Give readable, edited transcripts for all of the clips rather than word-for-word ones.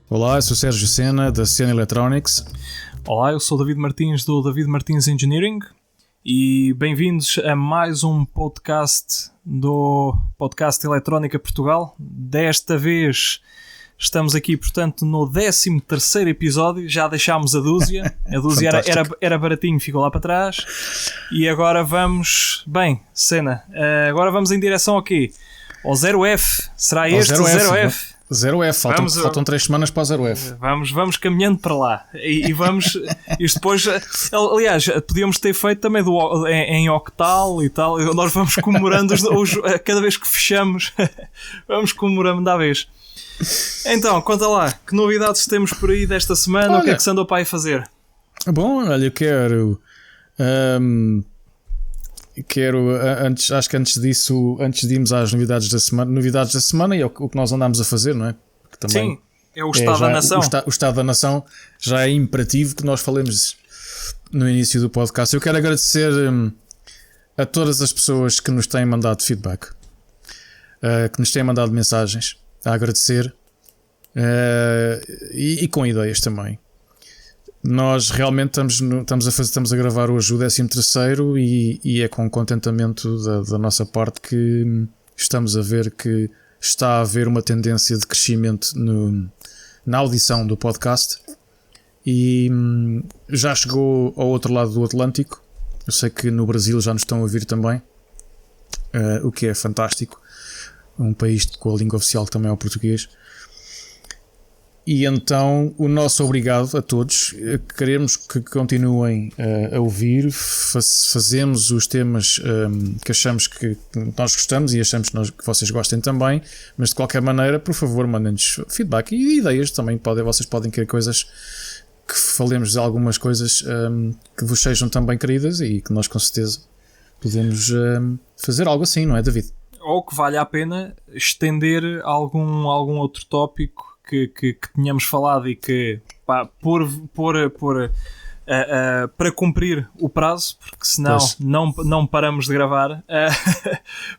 Olá, eu sou Sérgio Sena, da Sena Electronics. Olá, eu sou o David Martins, do David Martins Engineering, e bem-vindos a mais um podcast do Podcast Eletrónica Portugal. Desta vez estamos aqui, portanto, no 13º episódio. Já deixámos a dúzia era baratinho, ficou lá para trás. E agora vamos... Bem, Sena, agora vamos em direção ao quê? Ao 0F. Será este o 0F? 0F, faltam 3 semanas para o 0F. Vamos caminhando para lá. E vamos... Isto depois... Aliás, podíamos ter feito também em octal e tal. Nós vamos comemorando cada vez que fechamos. Vamos comemorando da vez. Então, conta lá. Que novidades temos por aí desta semana? Olha, o que é que se andou para aí fazer? Bom, olha, eu quero... acho que antes disso, antes de irmos às novidades da semana, e é o que nós andamos a fazer, não é? Que também sim, é o Estado da Nação. O Estado da Nação já é imperativo que nós falemos no início do podcast. Eu quero agradecer a todas as pessoas que nos têm mandado feedback, que nos têm mandado mensagens, a agradecer, e com ideias também. Nós realmente estamos a gravar hoje o 13º e é com contentamento da nossa parte que estamos a ver que está a haver uma tendência de crescimento na audição do podcast e já chegou ao outro lado do Atlântico. Eu sei que no Brasil já nos estão a ouvir também, o que é fantástico. Um país com a língua oficial que também é o português. E então o nosso obrigado a todos. Queremos que continuem a ouvir. Fazemos os temas que achamos que nós gostamos e achamos que vocês gostem também. Mas de qualquer maneira, por favor, mandem-nos feedback e ideias também. Vocês podem querer coisas que falemos de algumas coisas que vos sejam também queridas e que nós com certeza podemos fazer algo assim, não é, David? Ou que valha a pena estender algum outro tópico que tínhamos falado e que para cumprir o prazo, porque senão não paramos de gravar.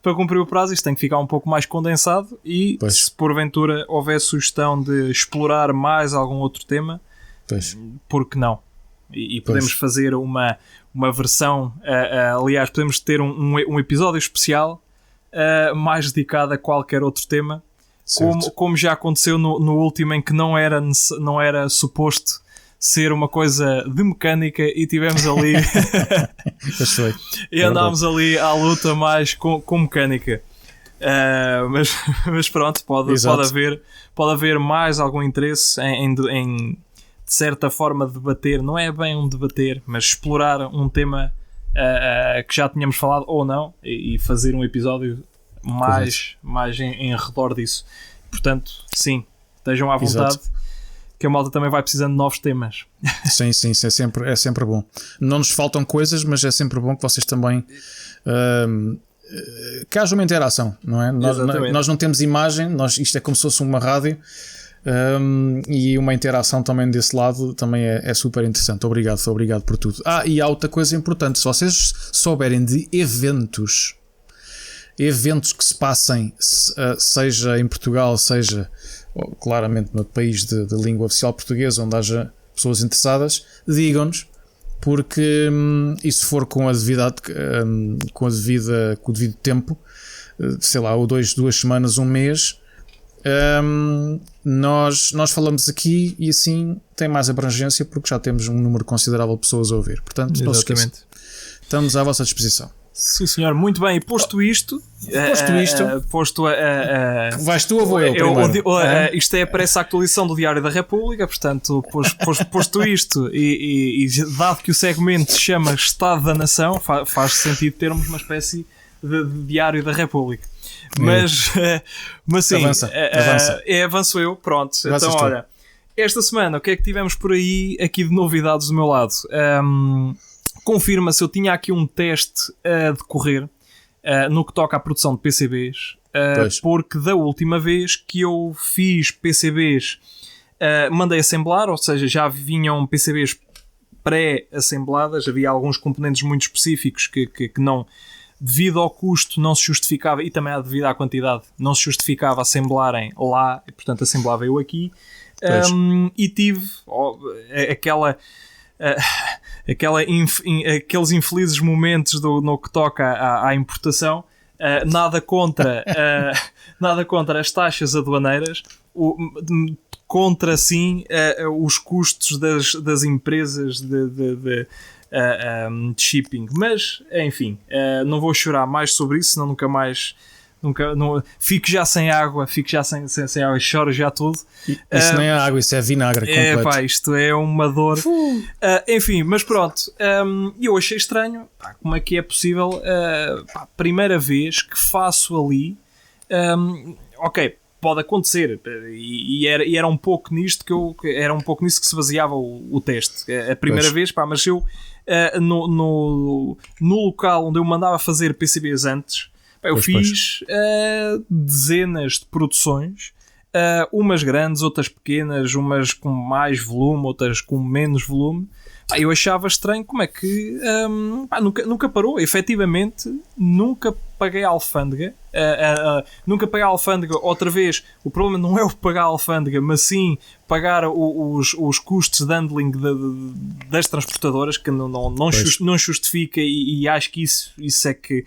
Para cumprir o prazo isto tem que ficar um pouco mais condensado e se porventura houver sugestão de explorar mais algum outro tema, por que não? E podemos fazer uma versão, aliás, podemos ter um episódio especial mais dedicado a qualquer outro tema. Como já aconteceu no último, em que não era suposto ser uma coisa de mecânica e tivemos ali e andámos ali à luta mais com mecânica, mas pronto, pode haver mais algum interesse em de certa forma debater, não é bem um debater, mas explorar um tema que já tínhamos falado ou não e fazer um episódio mais em redor disso. Portanto, sim, estejam à vontade. Exato. Que a malta também vai precisando de novos temas. Sim, é sempre bom. Não nos faltam coisas, mas é sempre bom que vocês também que haja uma interação, não é? Nós não temos imagem, isto é como se fosse uma rádio, e uma interação também desse lado também é super interessante. Obrigado por tudo. E há outra coisa importante: se vocês souberem de eventos que se passem, seja em Portugal, seja claramente no país de língua oficial portuguesa, onde haja pessoas interessadas, digam-nos, porque e se for com o devido tempo, sei lá, ou 2 semanas, 1 mês, nós falamos aqui e assim tem mais abrangência, porque já temos um número considerável de pessoas a ouvir. Portanto, não se esqueçam, estamos à vossa disposição. Sim, senhor, muito bem. E posto isto, vais tu ou vou eu primeiro? Isto para essa atualização do Diário da República, portanto, posto isto e dado que o segmento se chama Estado da Nação, faz sentido termos uma espécie de Diário da República. Mas sim, avança. Avanço eu, pronto. Avanças então, olha, esta semana o que é que tivemos por aí aqui de novidades do meu lado? Confirma-se, eu tinha aqui um teste a decorrer no que toca à produção de PCBs, porque da última vez que eu fiz PCBs mandei assemblar, ou seja, já vinham PCBs pré-assembladas, havia alguns componentes muito específicos que não devido ao custo não se justificava, e também devido à quantidade, não se justificava assemblarem lá, e portanto assemblava eu aqui. E tive aqueles infelizes momentos no que toca à importação. Nada contra as taxas aduaneiras, contra sim os custos das empresas de shipping, mas enfim, não vou chorar mais sobre isso, senão fico já sem água, choro já tudo. Isso não é água, isso é vinagre completo. Pá, isto é uma dor. Enfim, mas pronto, eu achei estranho, como é que é possível, primeira vez que faço ali, ok, pode acontecer, e era um pouco nisto que se baseava o teste, a primeira vez, mas eu no local onde eu mandava fazer PCBs antes, eu fiz dezenas de produções, umas grandes, outras pequenas, umas com mais volume, outras com menos volume. Eu achava estranho como é que nunca parou. Efetivamente, nunca paguei a alfândega. Nunca paguei a alfândega outra vez. O problema não é o pagar a alfândega, mas sim pagar os custos de handling das transportadoras, que não justifica, e acho que isso é que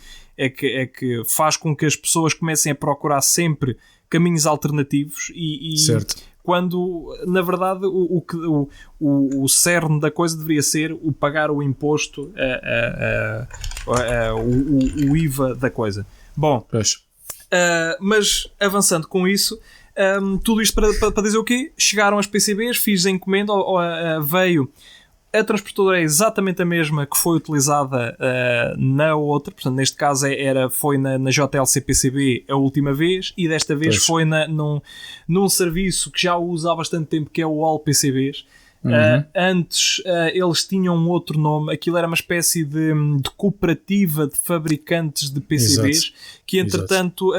faz com que as pessoas comecem a procurar sempre caminhos alternativos e certo. Quando na verdade o cerne da coisa deveria ser o pagar o imposto, o IVA da coisa. Bom, mas avançando com isso, tudo isto para dizer o quê? Chegaram as PCBs, fiz a encomenda, veio. A transportadora é exatamente a mesma que foi utilizada na outra, portanto, neste caso foi na JLC PCB a última vez, e desta vez foi num serviço que já uso há bastante tempo, que é o All PCBs. Antes eles tinham um outro nome, aquilo era uma espécie de cooperativa de fabricantes de PCBs. Exato. Que entretanto,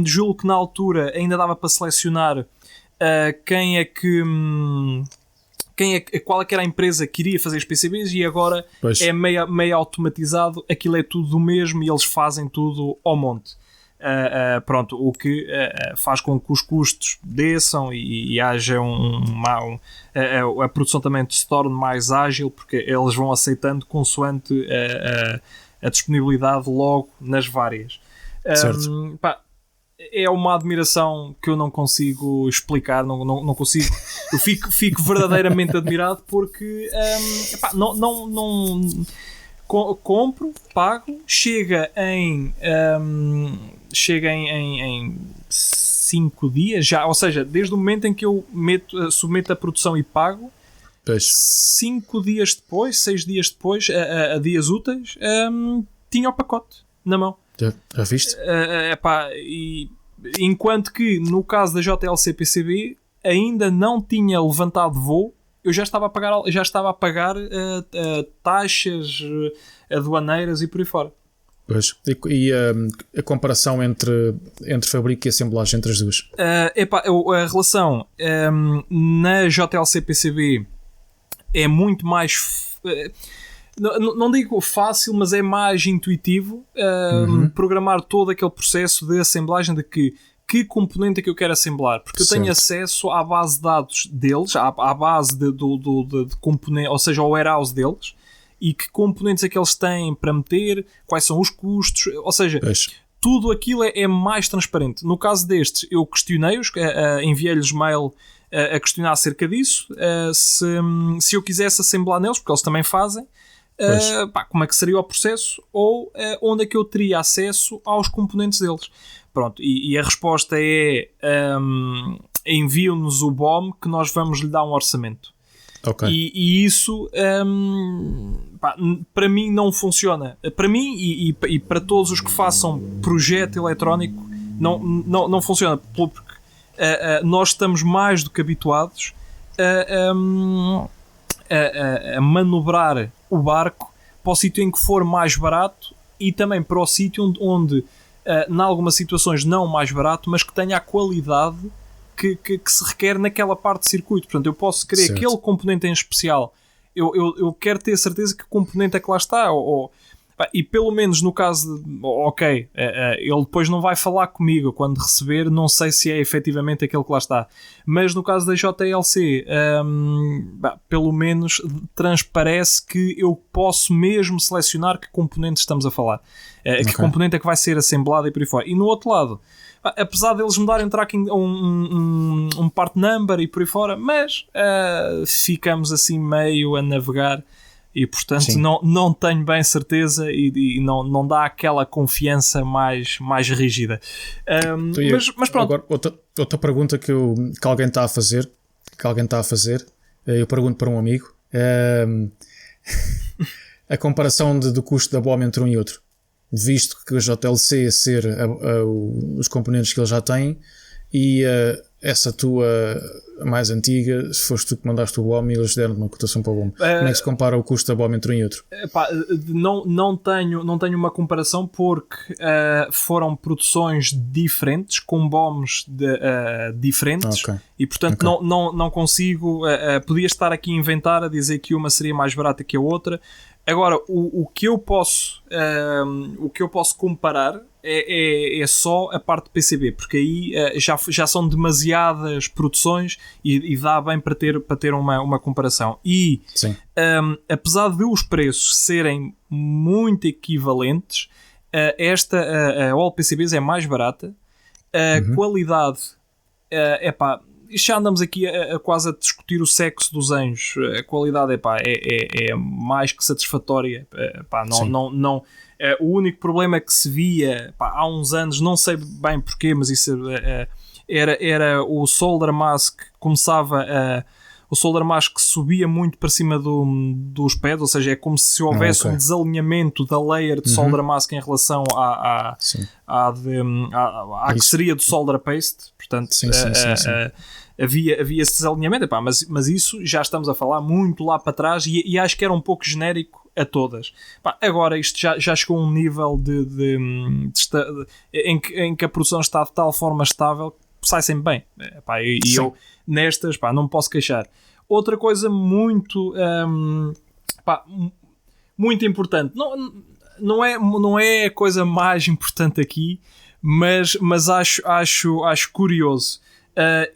julgo que na altura ainda dava para selecionar qual é que era a empresa que iria fazer os PCBs, e agora é meio automatizado, aquilo é tudo do mesmo e eles fazem tudo ao monte. Pronto, o que faz com que os custos desçam e haja a produção também se torne mais ágil, porque eles vão aceitando consoante a disponibilidade logo nas várias. Certo. É uma admiração que eu não consigo explicar, não consigo. Eu fico verdadeiramente admirado, porque compro, pago, chega em 5 dias já, ou seja, desde o momento em que eu submeto a produção e pago, 5 dias depois, 6 dias depois, a dias úteis, tinha o pacote na mão. Já viste? E enquanto que no caso da JLC PCB ainda não tinha levantado voo, eu já estava a pagar taxas aduaneiras e por aí fora. Pois. E a comparação entre fabrico e assemblagem entre as duas? A relação na JLC PCB é muito mais... Não digo fácil, mas é mais intuitivo programar todo aquele processo de assemblagem, de que componente é que eu quero assemblar, porque eu tenho acesso à base de dados deles, à base de componente, ou seja, ao warehouse deles, e que componentes é que eles têm para meter, quais são os custos, ou seja, tudo aquilo é mais transparente. No caso destes, eu questionei-os, enviei-lhes mail a questionar acerca disso, se eu quisesse assemblar neles, porque eles também fazem, como é que seria o processo, ou onde é que eu teria acesso aos componentes deles. Pronto, e a resposta é enviam-nos o BOM que nós vamos lhe dar um orçamento. Okay. E isso para mim não funciona. Para mim e para todos os que façam projeto eletrónico não funciona, porque nós estamos mais do que habituados a manobrar o barco para o sítio em que for mais barato, e também para o sítio onde em algumas situações não mais barato, mas que tenha a qualidade que se requer naquela parte de circuito. Portanto, eu posso querer aquele componente em especial, eu quero ter certeza que o componente é que lá está, E pelo menos no caso de, ok, ele depois não vai falar comigo quando receber, não sei se é efetivamente aquele que lá está, mas no caso da JLC, pelo menos transparece que eu posso mesmo selecionar que componente estamos a falar, que componente é que vai ser assemblado e por aí fora. E no outro lado, apesar deles me darem um part number e por aí fora, mas ficamos assim meio a navegar. E portanto não tenho bem certeza e não dá aquela confiança mais rígida. Mas pronto. Agora, outra pergunta que alguém está a fazer, eu pergunto para um amigo, a comparação do custo da BOM entre um e outro, visto que a JLC ser os componentes que ele já tem e essa tua mais antiga, se foste tu que mandaste o BOM e eles deram uma cotação para o BOM. Como é que se compara o custo da BOM entre um e outro? Não tenho uma comparação porque foram produções diferentes, com BOMs diferentes, e portanto não consigo, podia estar aqui a inventar, a dizer que uma seria mais barata que a outra. Agora, o que eu posso comparar é só a parte de PCB, porque aí já são demasiadas produções e dá bem para ter uma comparação. E apesar de os preços serem muito equivalentes, a All PCBs é mais barata, a qualidade já andamos aqui quase a discutir o sexo dos anjos. A qualidade é mais que satisfatória. O único problema que se via há uns anos, não sei bem porquê, mas isso era o solder mask. Começava o solder mask subia muito para cima dos pads, ou seja, é como se houvesse um desalinhamento da layer de solder mask em relação à que seria do solder paste. Portanto, havia esse desalinhamento, mas isso já estamos a falar muito lá para trás e acho que era um pouco genérico a todas. Agora isto já chegou a um nível em que a produção está de tal forma estável que sai sempre bem. Eu nestas não me posso queixar. Outra coisa muito importante, não é a coisa mais importante aqui, mas acho curioso.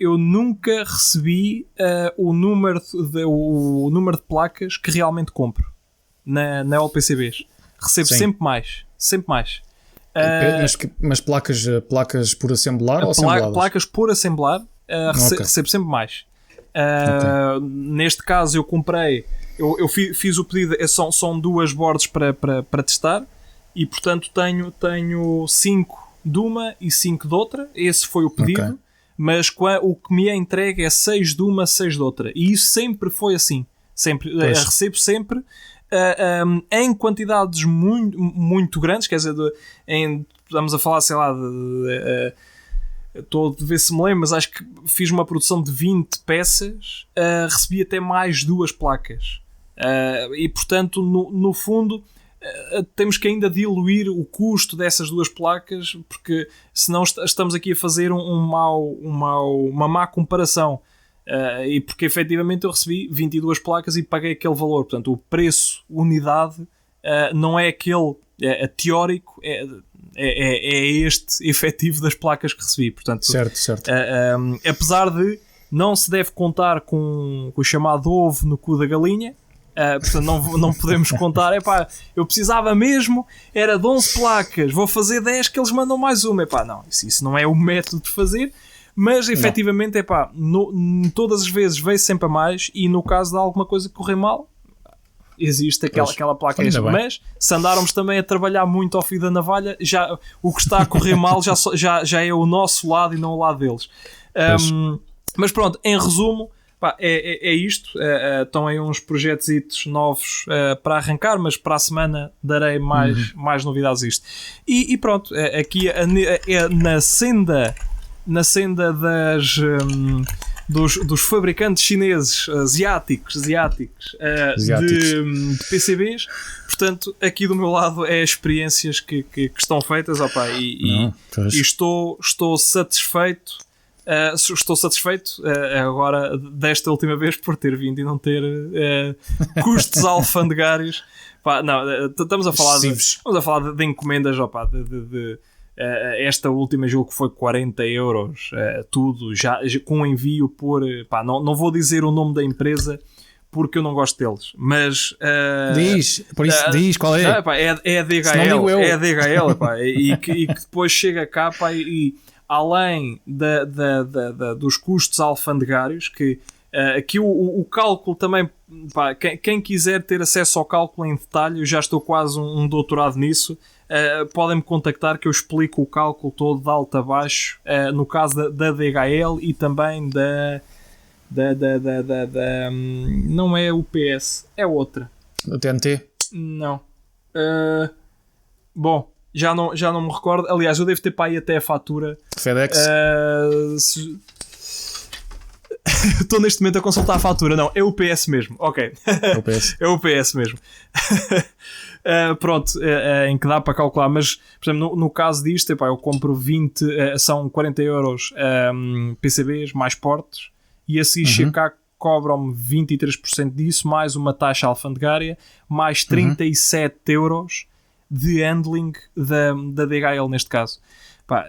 Eu nunca recebi o número de placas que realmente compro na LPCBs. Recebo sempre mais. Mas placas por assemblar ou assembladas? Placas por assemblar, recebo sempre mais. Neste caso eu comprei, eu fiz o pedido, são 2 boards para testar e portanto tenho 5 de uma e 5 de outra. Esse foi o pedido, mas o que me é entregue é 6 de uma, 6 de outra, e isso sempre foi assim, recebo sempre em quantidades muito, muito grandes, quer dizer, estamos a falar, sei lá, estou a ver se me lembro, mas acho que fiz uma produção de 20 peças, recebi até mais 2 placas, e portanto no fundo temos que ainda diluir o custo dessas 2 placas, porque senão estamos aqui a fazer uma má comparação, e porque efetivamente eu recebi 22 placas e paguei aquele valor, portanto o preço unidade não é aquele teórico, é este efetivo das placas que recebi. Portanto, certo. Apesar de não se deve contar com o chamado ovo no cu da galinha, portanto não podemos contar, eu precisava mesmo, era de 11 placas, vou fazer 10 que eles mandam mais uma, não, isso não é o método de fazer, mas efetivamente, todas as vezes veio sempre a mais, e no caso de alguma coisa que correr mal, existe aquela placa extra. Mas se andarmos também a trabalhar muito ao fio da navalha, já, o que está a correr mal já é o nosso lado e não o lado deles. Mas pronto, em resumo, é isto. Estão aí uns projetos novos para arrancar, mas para a semana darei mais novidades a isto. E pronto, aqui na senda dos fabricantes chineses, asiáticos de PCBs. Portanto, aqui do meu lado é experiências que estão feitas, e estou satisfeito estou satisfeito agora desta última vez por ter vindo e não ter custos alfandegários. Pá, não, estamos a falar de encomendas, esta última julgo que foi 40 euros, tudo, já com envio por... Pá, não vou dizer o nome da empresa porque eu não gosto deles, mas... diz qual é? Não, pá, é a DHL, é a DHL, pá, e que depois chega cá, pá, e além dos custos alfandegários, que aqui o cálculo também, pá, quem quiser ter acesso ao cálculo em detalhe, eu já estou quase um doutorado nisso, podem-me contactar que eu explico o cálculo todo de alto a baixo, no caso da DHL e também não é UPS, é outra. O TNT? Não. Bom, já não me recordo. Aliás, eu devo ter para aí até a fatura. FedEx? Estou neste momento a consultar a fatura. Não, é o UPS mesmo. Ok. É o UPS mesmo. Pronto, em que dá para calcular. Mas, por exemplo, no caso disto, eu compro 20, são 40 euros PCBs mais portes. E a seguir chega cá, cobram-me 23% disso, mais uma taxa alfandegária, mais 37 euros de handling da DHL neste caso. Pá,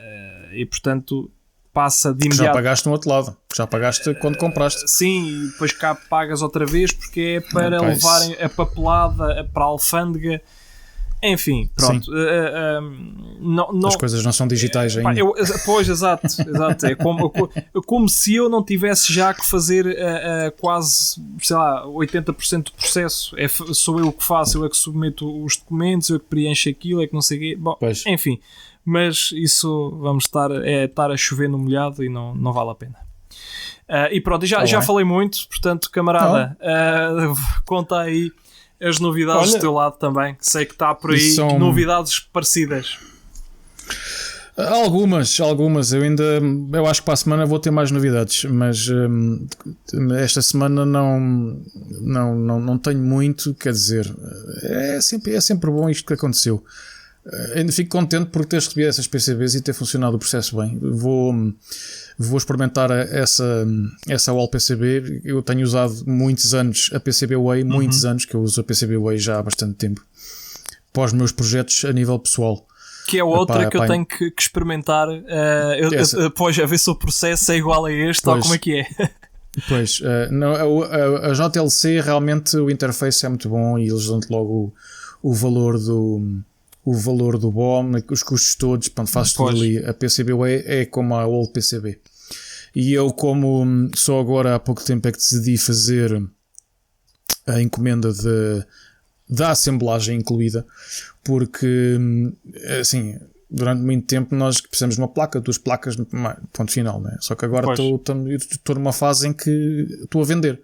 e portanto passa de imediato. Já pagaste no outro lado, já pagaste quando compraste. Sim, e depois cá pagas outra vez porque é para levarem a papelada para a alfândega. Enfim, pronto. As coisas não são digitais ainda. Pois, exato. É como se eu não tivesse já que fazer quase, sei lá, 80% do processo. Sou eu que faço, eu é que submeto os documentos, eu é que preencho aquilo, é que não sei o quê. Bom, enfim, mas isso vamos estar a chover no molhado e não vale a pena. E pronto, já falei muito, portanto, camarada, conta aí as novidades do teu lado também. Sei que está por aí novidades parecidas. Algumas. Eu acho que para a semana vou ter mais novidades, mas esta semana não tenho muito. Quer dizer, é sempre bom isto que aconteceu. Ainda fico contente por ter recebido essas PCBs e ter funcionado o processo bem. Vou experimentar essa Wall PCB. Eu tenho usado muitos anos a PCB Way, muitos anos que eu uso a PCB Way já há bastante tempo, para os meus projetos a nível pessoal. Que é outra que eu tenho que experimentar depois a ver se o processo é igual a este ou como é que é. Pois, a JLC realmente o interface é muito bom e eles dão-te logo o valor do BOM, os custos todos, pronto, fazes tudo ali. A PCB Way é como a Old PCB. E eu, como só agora há pouco tempo é que decidi fazer a encomenda da assemblagem incluída, porque assim, durante muito tempo nós precisamos de uma placa, 2 placas, ponto final, né? Só que agora estou numa fase em que estou a vender,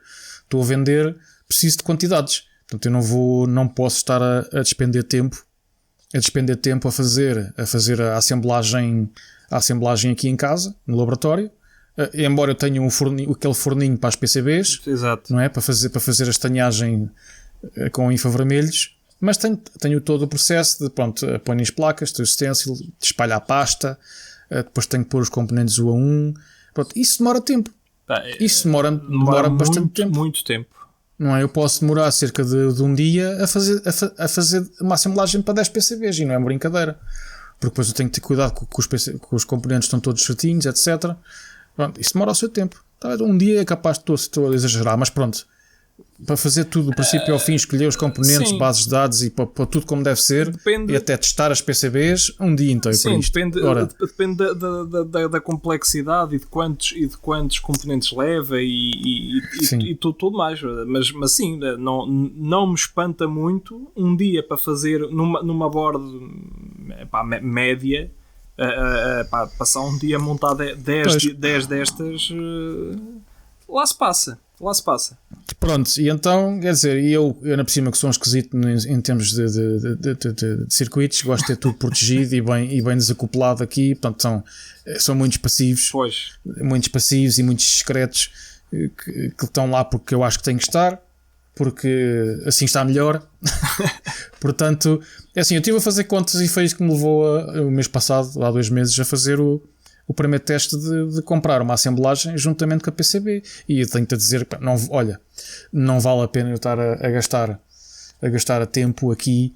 preciso de quantidades, portanto eu não posso estar a despender tempo a fazer a assemblagem aqui em casa, no laboratório, embora eu tenha aquele forninho para as PCBs. Exato. Não é? Para fazer a estanhagem com infravermelhos, mas tenho todo o processo de, pronto, ponho as placas, tenho o stencil, espalho a pasta, depois tenho que pôr os componentes 1 a 1, pronto, isso demora tempo. Isso demora bastante tempo. Muito tempo. Não é? Eu posso demorar cerca de um dia a fazer uma assemblagem para 10 PCBs e não é uma brincadeira, porque depois eu tenho que ter cuidado com os componentes estão todos certinhos, etc. Pronto, isso demora o seu tempo. Um dia é capaz de estou a exagerar, mas pronto, para fazer tudo do princípio ao fim, escolher os componentes, bases de dados e para tudo como deve ser, e até testar as PCBs um dia inteiro. Sim, depende da complexidade e de quantos componentes leva e tudo mais, mas sim, não me espanta muito um dia para fazer numa board média, passar um dia a montar 10 destas, lá se passa. Pronto, e então, quer dizer, eu na por cima que sou um esquisito em termos de circuitos, gosto de ter tudo protegido e bem desacoplado aqui, portanto são muitos passivos, muitos passivos e muitos discretos que estão lá porque eu acho que têm que estar, porque assim está melhor. Portanto, é assim, eu estive a fazer contas e foi isso que me levou o mês passado, há 2 meses, a fazer o primeiro teste de comprar uma assemblagem juntamente com a PCB. E eu tenho-te a dizer, não vale a pena eu estar a gastar tempo aqui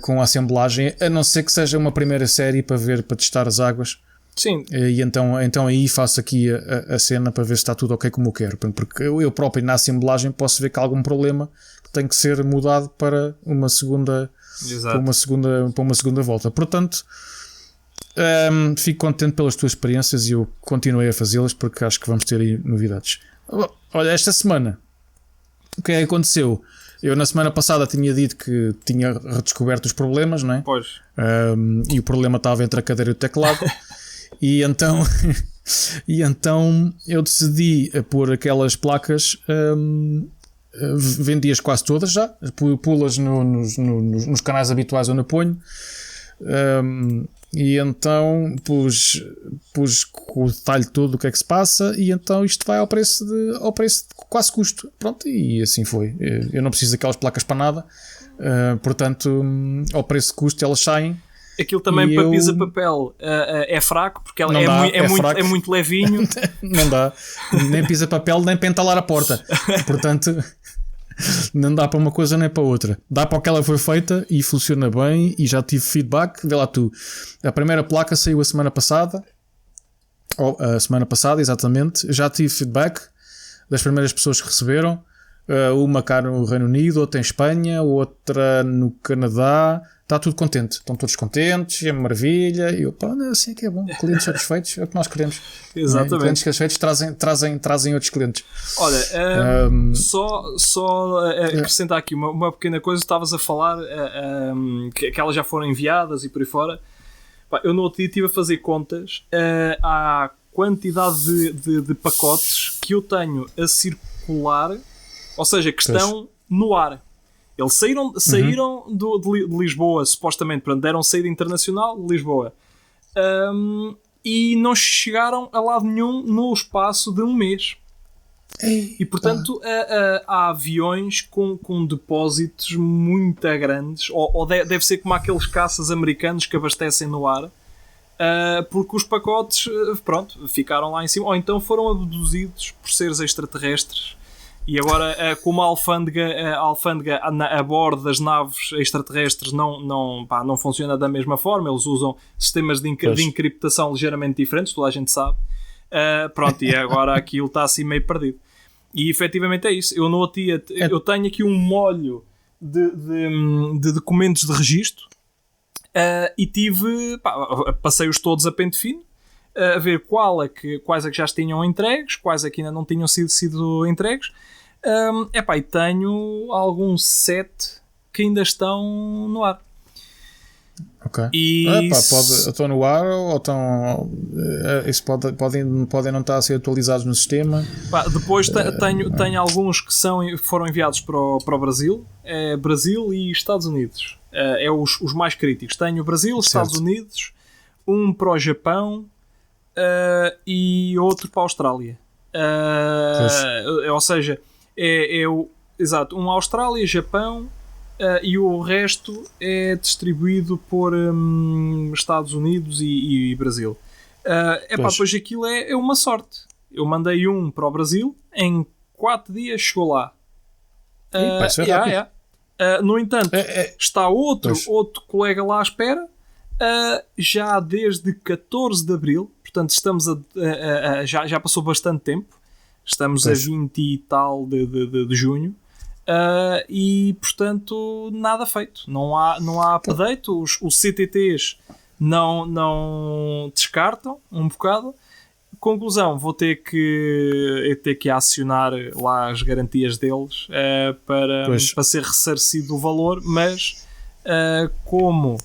com a assemblagem, a não ser que seja uma primeira série para testar as águas. Sim. E então aí faço aqui a cena para ver se está tudo ok como eu quero, porque eu próprio na assemblagem posso ver que há algum problema que tem que ser mudado para uma segunda, para uma segunda volta. Portanto, fico contente pelas tuas experiências e eu continuei a fazê-las porque acho que vamos ter aí novidades. Olha, esta semana o que é que aconteceu? Eu na semana passada tinha dito que tinha redescoberto os problemas, não é? Pois. E o problema estava entre a cadeira e o teclado. E então eu decidi pôr aquelas placas, vendi-as quase todas já, pô-las nos canais habituais onde eu ponho, e então pus com o detalhe todo do que é que se passa, e então isto vai ao preço de quase custo. Pronto, e assim foi. Eu não preciso daquelas placas para nada, portanto, ao preço de custo elas saem. Aquilo também para pisa-papel é fraco, porque ela é muito levinho. Não dá. Nem pisa-papel, nem para entalar a porta. Portanto, não dá para uma coisa nem para outra. Dá para o que ela foi feita e funciona bem. E já tive feedback. Vê lá tu. A primeira placa saiu a semana passada. A semana passada, exatamente. Já tive feedback das primeiras pessoas que receberam. Uma cá no Reino Unido, outra em Espanha, outra no Canadá. Está tudo contente, estão todos contentes, é uma maravilha. E eu, assim é que é bom, clientes satisfeitos é o que nós queremos. Exatamente. É? Clientes satisfeitos trazem outros clientes. Olha, só acrescentar aqui uma pequena coisa. Estavas a falar que elas já foram enviadas e por aí fora. Eu no outro dia estive a fazer contas à quantidade de pacotes que eu tenho a circular, ou seja, que estão no ar. Eles saíram de Lisboa, supostamente, deram saída internacional de Lisboa, e não chegaram a lado nenhum no espaço de um mês. E portanto há aviões com depósitos muito grandes, ou deve ser como aqueles caças americanos que abastecem no ar, porque os pacotes ficaram lá em cima, ou então foram abduzidos por seres extraterrestres. E agora, como a alfândega a bordo das naves extraterrestres não funciona da mesma forma, eles usam sistemas de encriptação ligeiramente diferentes, toda a gente sabe. E agora aquilo está assim meio perdido. E efetivamente é isso. Eu tenho aqui um molho de documentos de registro, e passei-os todos a pente fino, a ver quais é que já tinham entregues, quais é que ainda não tinham sido entregues. E tenho alguns 7 que ainda estão no ar. Ok. Estão no ar ou estão. Isso podem não estar a ser atualizados no sistema. Depois tenho alguns que foram enviados para o Brasil. Brasil e Estados Unidos. Os mais críticos. Tenho Brasil, Estados Unidos, um para o Japão e outro para a Austrália. Ou seja, exato, um Austrália, Japão, e o resto é distribuído por Estados Unidos e Brasil. Pois aquilo é uma sorte. Eu mandei um para o Brasil, em 4 dias chegou lá. No entanto, está outro colega lá à espera, já desde 14 de Abril. Portanto, estamos já passou bastante tempo. Estamos a 20 e tal de junho, e portanto nada feito, não há update. Os CTTs não descartam um bocado. Conclusão, vou ter que acionar lá as garantias deles para ser ressarcido o valor, mas como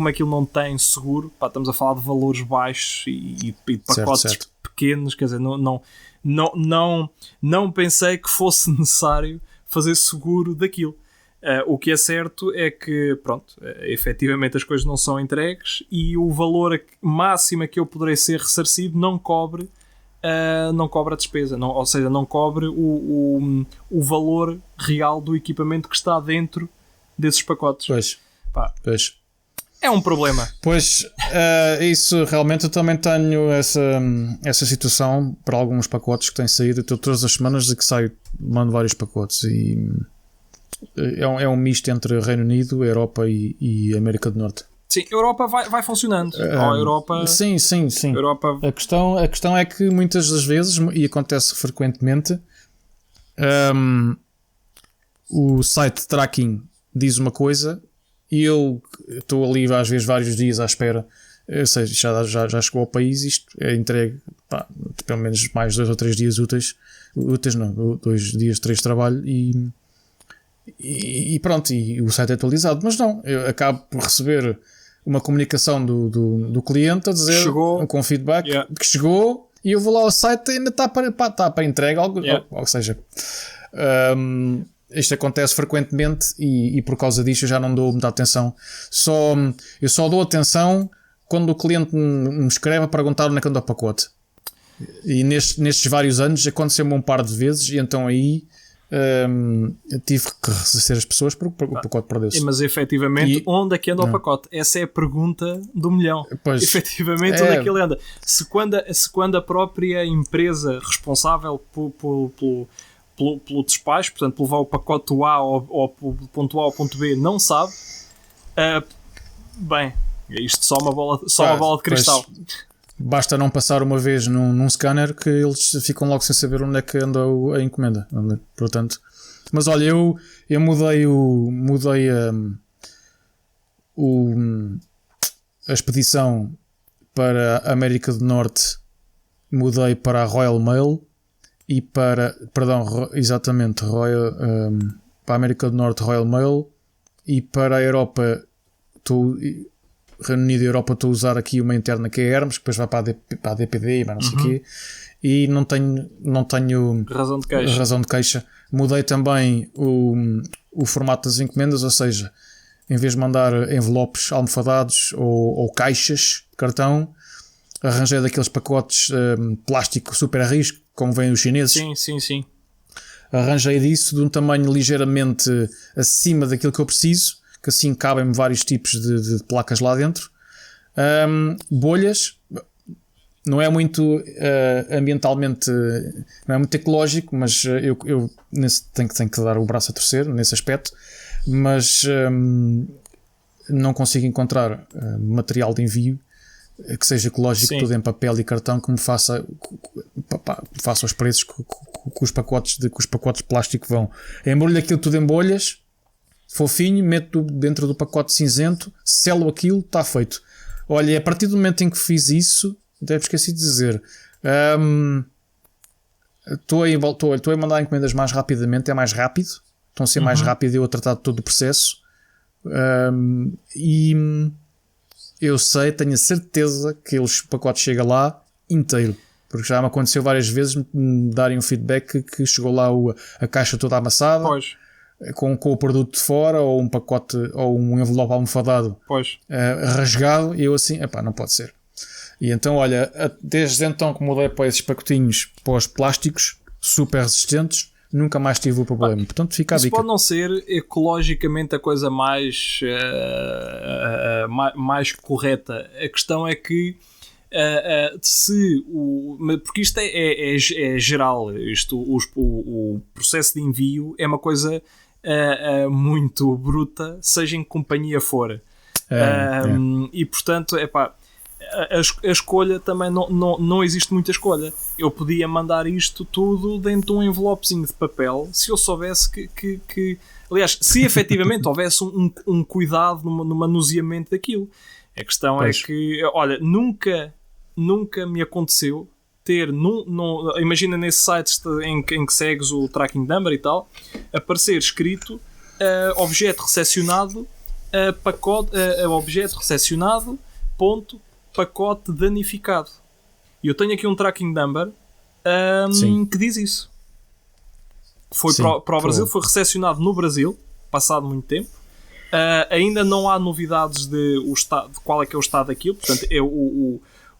aquilo não tem seguro, estamos a falar de valores baixos e de pacotes pequenos, quer dizer, não pensei que fosse necessário fazer seguro daquilo. O que é certo é que, efetivamente as coisas não são entregues e o valor máximo a que eu poderei ser ressarcido não cobre a despesa, ou seja, não cobre o valor real do equipamento que está dentro desses pacotes. Pois. é um problema. Pois, isso realmente eu também tenho essa situação para alguns pacotes que têm saído. Eu todas as semanas de que saio, mando vários pacotes e é um misto entre Reino Unido, Europa e América do Norte. Sim, a Europa vai funcionando. A Europa, sim. Europa... A questão é que muitas das vezes, e acontece frequentemente, o site de tracking diz uma coisa e eu estou ali às vezes vários dias à espera. Ou seja, já chegou ao país, isto é entregue pelo menos mais 2 ou 3 dias úteis não, 2 dias, 3 de trabalho e pronto, e o site é atualizado. Mas não, eu acabo por receber uma comunicação do cliente a dizer chegou, com feedback que chegou, e eu vou lá ao site e ainda está para entrega, ou seja, isto acontece frequentemente e por causa disto eu já não dou muita atenção. Eu só dou atenção quando o cliente me escreve a perguntar onde é que anda o pacote. E nestes vários anos aconteceu-me um par de vezes, e então aí tive que ressarcir as pessoas porque o pacote perdeu-se. Mas efetivamente, onde é que anda o pacote? Essa é a pergunta do milhão. Pois, efetivamente, onde é que ele anda? Se quando a própria empresa responsável pelo despacho, portanto, levar o pacote do A ou do ponto A ao ponto B, não sabe, bem, isto só uma bola de cristal. Pois, basta não passar uma vez num scanner que eles ficam logo sem saber onde é que anda a encomenda. Portanto, mas olha, eu mudei a expedição para a América do Norte, mudei para a Royal Mail e para a América do Norte Royal Mail, e para a Europa Reino Unido e Europa estou a usar aqui uma interna que é Hermes, que depois vai para a DPD, mas não sei o quê, e não tenho razão de queixa. Mudei também o formato das encomendas, ou seja, em vez de mandar envelopes almofadados ou caixas de cartão, arranjei daqueles pacotes plástico super a risco, como vêm os chineses. Sim. Arranjei disso de um tamanho ligeiramente acima daquilo que eu preciso, que assim cabem vários tipos de placas lá dentro. Bolhas, não é muito ambientalmente, não é muito ecológico, mas eu tenho que dar o braço a torcer nesse aspecto, mas não consigo encontrar material de envio que seja ecológico. Sim. Tudo em papel e cartão, que me faça os preços que os pacotes de plástico vão. Embrulho aquilo tudo em bolhas, fofinho, meto dentro do pacote cinzento, selo aquilo, está feito. Olha, a partir do momento em que fiz isso, até esqueci de dizer, estou a mandar encomendas mais rapidamente, é mais rápido, estão a ser mais rápido eu a tratar de todo o processo, e eu tenho a certeza que o pacote chega lá inteiro, porque já me aconteceu várias vezes me darem um feedback que chegou lá a caixa toda amassada. Pois. Com o produto de fora, ou um pacote ou um envelope almofadado rasgado, e eu assim, não pode ser. E então, olha, desde então que mudei para esses pacotinhos plásticos super resistentes, nunca mais tive o problema. Portanto, fica a dica. Isso pode não ser ecologicamente a coisa mais correta. A questão é que porque isto é geral, o processo de envio é uma coisa muito bruta, seja em que companhia for. E portanto, a escolha também não existe muita escolha. Eu podia mandar isto tudo dentro de um envelopezinho de papel se eu soubesse que aliás, se efetivamente houvesse um cuidado no manuseamento daquilo. A questão é que, olha, nunca me aconteceu ter, imagina nesse site em que segues o tracking number e tal, aparecer escrito objeto recepcionado, objeto recepcionado, pacote danificado. E eu tenho aqui um tracking number que diz isso. Foi para o Brasil, foi recepcionado no Brasil, passado muito tempo. Ainda não há novidades de qual é que é o estado daquilo, portanto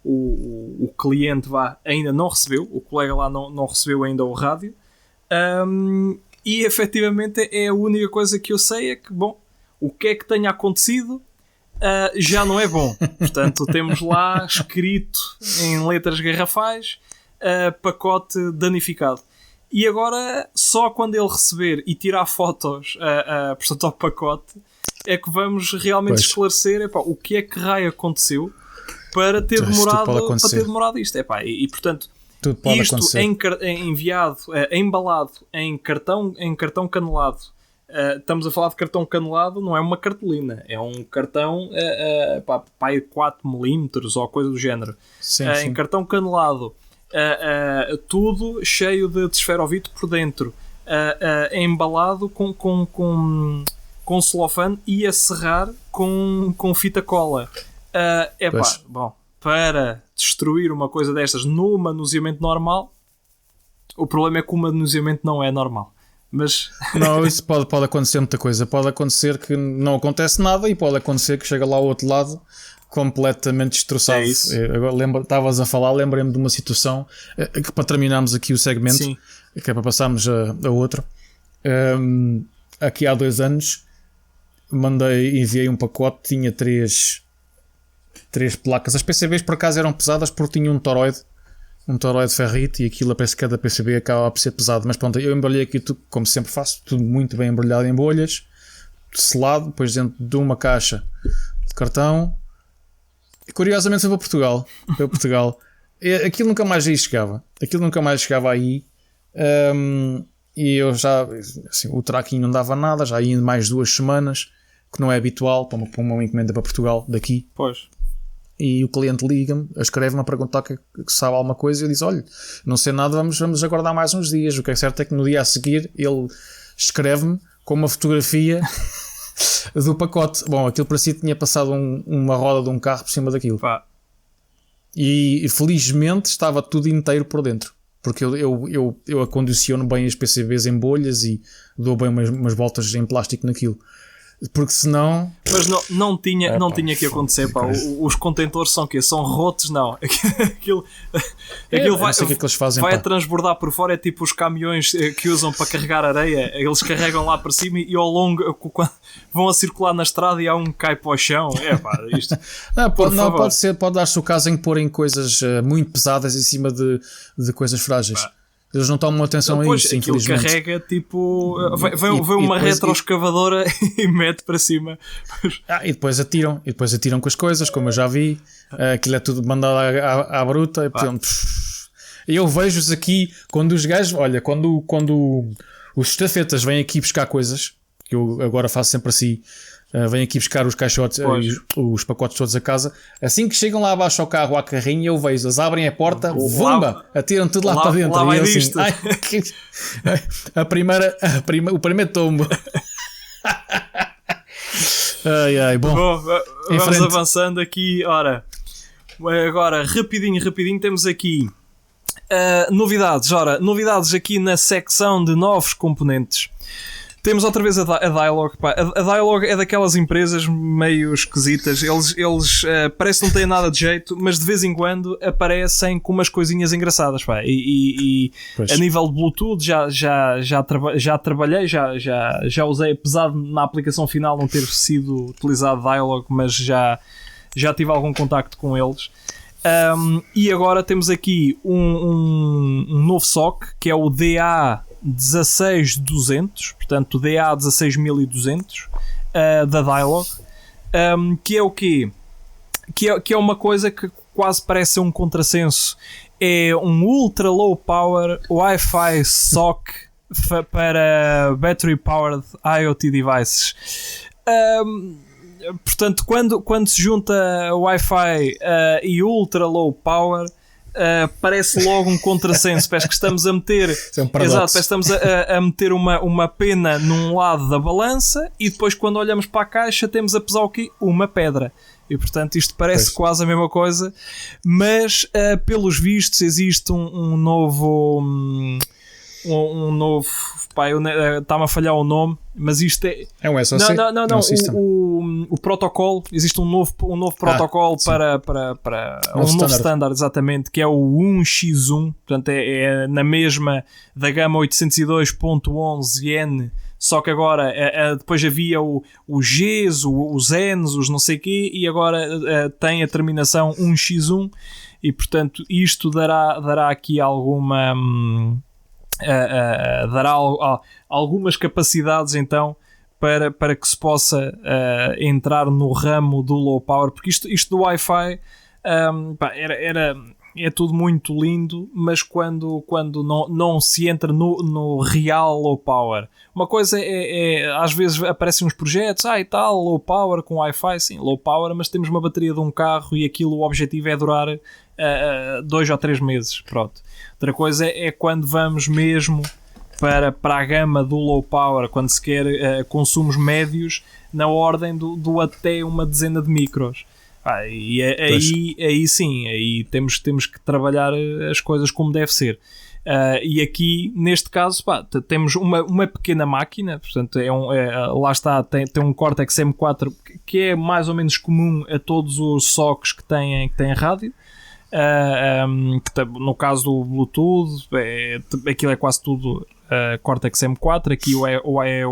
o cliente ainda não recebeu, o colega lá não recebeu ainda o rádio, e efetivamente é a única coisa que eu sei é que, bom, o que é que tenha acontecido, já não é bom. Portanto, temos lá escrito em letras garrafais pacote danificado. E agora, só quando ele receber e tirar fotos portanto, ao pacote, é que vamos realmente esclarecer o que é que raio aconteceu para ter demorado isto. E portanto, isto enviado, embalado em cartão canelado. Estamos a falar de cartão canelado, não é uma cartolina, é um cartão de 4mm ou coisa do género. Sim. Em cartão canelado, tudo cheio de esferovite por dentro, embalado com celofane e a serrar com fita cola. Bom, para destruir uma coisa destas no manuseamento normal, o problema é que o manuseamento não é normal. Mas... Não, isso pode acontecer muita coisa. Pode acontecer que não acontece nada e pode acontecer que chega lá ao outro lado completamente destroçado. É isso. Agora estavas a falar, lembrei-me de uma situação que, para terminarmos aqui o segmento, sim, que é para passarmos a outro. Aqui há 2 anos enviei um pacote, tinha 3 placas. As PCBs por acaso eram pesadas porque tinham um toroide ferrite e aquilo, a cada PCB acaba por ser pesado. Mas pronto, eu embrulhei aqui tudo, como sempre faço, tudo muito bem embrulhado em bolhas, selado, depois dentro de uma caixa de cartão. E curiosamente foi para Portugal. Aquilo nunca mais aí chegava. Aí. E eu já, assim, o tracking não dava nada, já ia mais 2 semanas, que não é habitual para uma encomenda para Portugal daqui. Pois. E o cliente liga-me, escreve-me a perguntar que sabe alguma coisa e eu disse: olha, não sei nada, vamos aguardar mais uns dias. O que é certo é que no dia a seguir ele escreve-me com uma fotografia do pacote. Bom, aquilo para si tinha passado uma roda de um carro por cima daquilo. E felizmente estava tudo inteiro por dentro, porque eu acondiciono bem as PCBs em bolhas e dou bem umas voltas em plástico naquilo. Porque senão... Mas não tinha que acontecer, pá. Os contentores são o quê? São rotos? Não. Aquilo vai transbordar por fora. É tipo os caminhões que usam para carregar areia. Eles carregam lá para cima e ao longo vão a circular na estrada e há um que cai para o chão. Isto... Pode dar-se o caso em porem coisas muito pesadas em cima de coisas frágeis. Eles não tomam atenção a isso, infelizmente. Carrega, tipo... Vem uma retroescavadora e mete para cima. E depois atiram com as coisas, como eu já vi. Aquilo é tudo mandado à bruta. E eu vejo-os aqui, quando os gajos... Olha, quando os estafetas vêm aqui buscar coisas, que eu agora faço sempre assim... Vêm aqui buscar os caixotes, os pacotes todos a casa. Assim que chegam lá abaixo ao carro, à carrinha, eu vejo, eles abrem a porta, vumba, atiram tudo lá para dentro. Lá e eu assim, o primeiro tombo. Bom, vamos avançando aqui. Ora, agora, rapidinho, temos aqui novidades aqui na secção de novos componentes. Temos outra vez a Dialog. A Dialog é daquelas empresas meio esquisitas. Eles parece que não têm nada de jeito, mas de vez em quando aparecem com umas coisinhas engraçadas. E a nível de Bluetooth já trabalhei, já usei, apesar de na aplicação final não ter sido utilizado Dialog, mas já tive algum contacto com eles. E agora temos aqui um novo SoC, que é o DA16200, portanto o DA16200 da Dialog, que é o quê? Que é uma coisa que quase parece um contrassenso. É um ultra low power Wi-Fi SoC para battery powered IoT devices. Portanto, quando se junta Wi-Fi e ultra low power, parece logo um contrassenso. Parece que estamos a meter, a meter uma pena num lado da balança e depois, quando olhamos para a caixa, temos a pesar o quê? Uma pedra. E portanto isto parece quase a mesma coisa, mas pelos vistos existe um novo está-me a falhar o nome, mas isto é um SoC? Não, o protocolo, existe um novo protocolo para um novo standard, exatamente, que é o 1x1, portanto é na mesma da gama 802.11n, só que agora depois havia o Gs, os Ns, os não sei quê, e agora tem a terminação 1x1, e portanto isto dará aqui alguma dará algumas capacidades então para que se possa entrar no ramo do low power, porque isto do Wi-Fi é tudo muito lindo, mas quando não se entra no real low power. Uma coisa às vezes aparecem uns projetos, e tal, low power com Wi-Fi, sim, low power, mas temos uma bateria de um carro e aquilo, o objetivo é durar 2 ou 3 meses, pronto. Outra coisa é quando vamos mesmo para a gama do low power, quando se quer consumos médios na ordem do até uma dezena de micros. E aí sim, aí temos que trabalhar as coisas como deve ser. E aqui, neste caso, temos uma pequena máquina, portanto, lá está, tem um Cortex M4 que é mais ou menos comum a todos os SoCs que têm rádio. No caso do Bluetooth, aquilo é quase tudo Cortex M4. Aqui o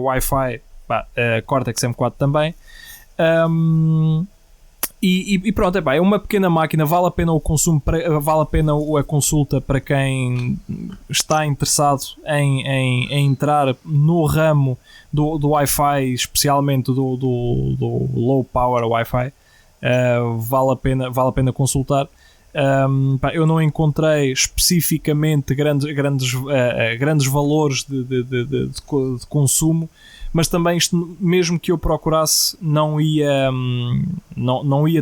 Wi-Fi, Cortex M4 também. E pronto, é uma pequena máquina, vale a pena o consumo, vale a pena a consulta para quem está interessado em entrar no ramo do Wi-Fi, especialmente do low power Wi-Fi. Vale a pena consultar. Eu não encontrei especificamente grandes valores de consumo, mas também isto, mesmo que eu procurasse, não ia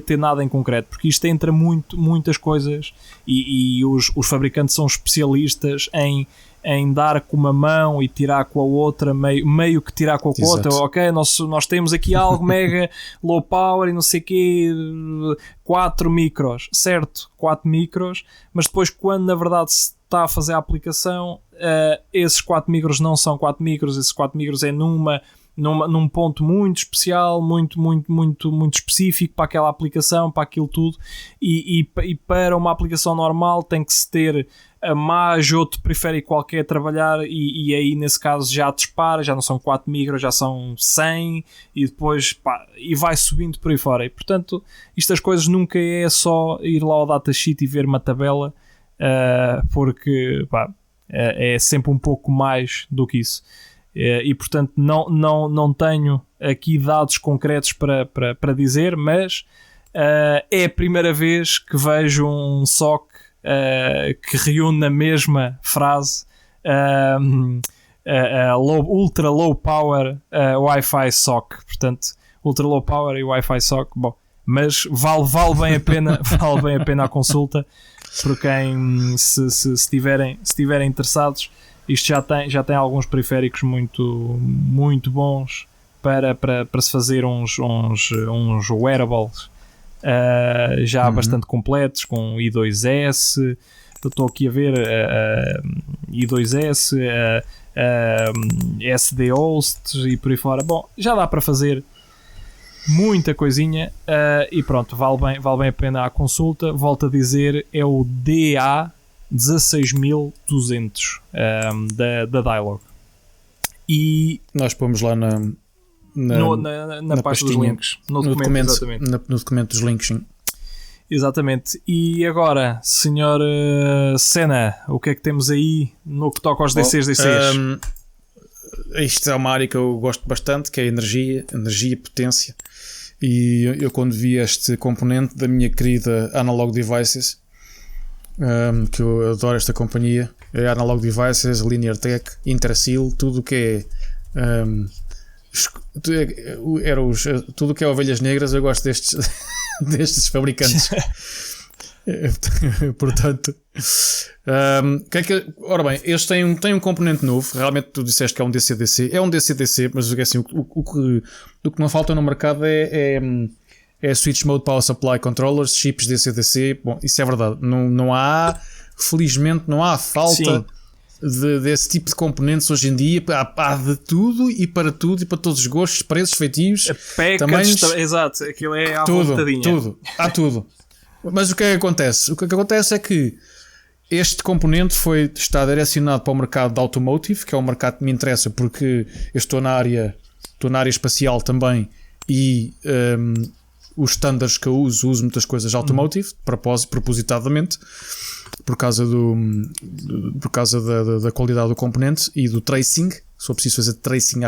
ter nada em concreto, porque isto entra muitas coisas e os fabricantes são especialistas em dar com uma mão e tirar com a outra, meio que tirar com a outra. Ok, nós temos aqui algo mega low power e não sei o quê, 4 micros, certo, 4 micros, mas depois quando na verdade se está a fazer a aplicação, esses 4 micros não são 4 micros, esses 4 micros é num ponto muito especial, muito específico para aquela aplicação, para aquilo tudo, e para uma aplicação normal tem que se ter mais outro periférico qualquer a trabalhar, e aí nesse caso já dispara, já não são 4 micros, já são 100, e depois e vai subindo por aí fora. E portanto, estas coisas nunca é só ir lá ao datasheet e ver uma tabela, porque é sempre um pouco mais do que isso. E portanto não tenho aqui dados concretos para dizer, mas é a primeira vez que vejo um SoC que reúne na mesma frase ultra low power Wi-Fi SoC. Portanto, ultra low power e Wi-Fi SoC, bom, mas vale bem a pena vale bem a pena a consulta para quem se estiverem interessados. Isto já tem alguns periféricos muito bons para se fazer uns wearables já bastante completos, com I2S. Eu estou aqui a ver I2S, SD hosts e por aí fora. Bom, já dá para fazer muita coisinha, e pronto, vale bem a pena a consulta. Volto a dizer, é o DA16200 da Dialog, e nós pomos lá na parte dos links, no documento, exatamente. No documento dos links, sim. Exatamente. E agora, senhor Senna, o que é que temos aí no que toca aos DCs? Isto é uma área que eu gosto bastante, que é energia e potência, e eu quando vi este componente da minha querida Analog Devices, que eu adoro esta companhia, é Analog Devices, Linear Tech, Intersil, tudo o que é tudo o que é ovelhas negras, eu gosto destes fabricantes. Portanto, ora bem, eles têm um componente novo. Realmente tu disseste que é um DC-DC, mas assim, o que não falta no mercado é Switch Mode Power Supply Controllers, chips DC-DC. Bom, isso é verdade, não há, felizmente não há falta desse tipo de componentes hoje em dia. Há de tudo e para todos os gostos, preços, feitios, tamanhos, exato, aquilo é à tudo, vontadinha. há tudo. Mas o que é que acontece? O que acontece é que este componente está direcionado para o mercado de automotive, que é um mercado que me interessa porque eu estou na área espacial também e os standards que eu uso muitas coisas automotive, propositadamente, por causa da qualidade do componente e do tracing, se for preciso fazer tracing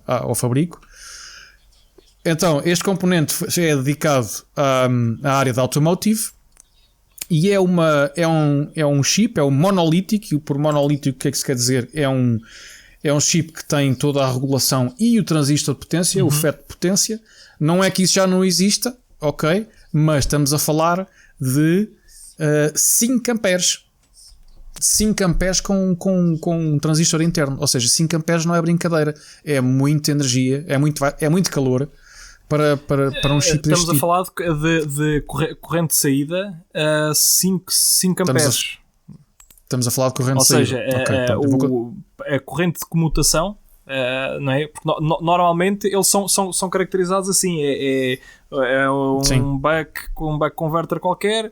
ao fabrico. Então, este componente é dedicado à área de automotive. E é um chip, é um monolítico, e por monolítico o que é que se quer dizer? É um chip que tem toda a regulação e o transistor de potência, o FET de potência. Não é que isso já não exista, ok? Mas estamos a falar de 5 amperes. 5 amperes com um transistor interno. Ou seja, 5 amperes não é brincadeira. É muita energia, é muito calor. Para um chip estamos a falar de corrente de saída 5 amperes. Estamos a falar de corrente de saída. Ou seja, a corrente de comutação, não é? Porque normalmente eles são caracterizados assim: é um buck converter qualquer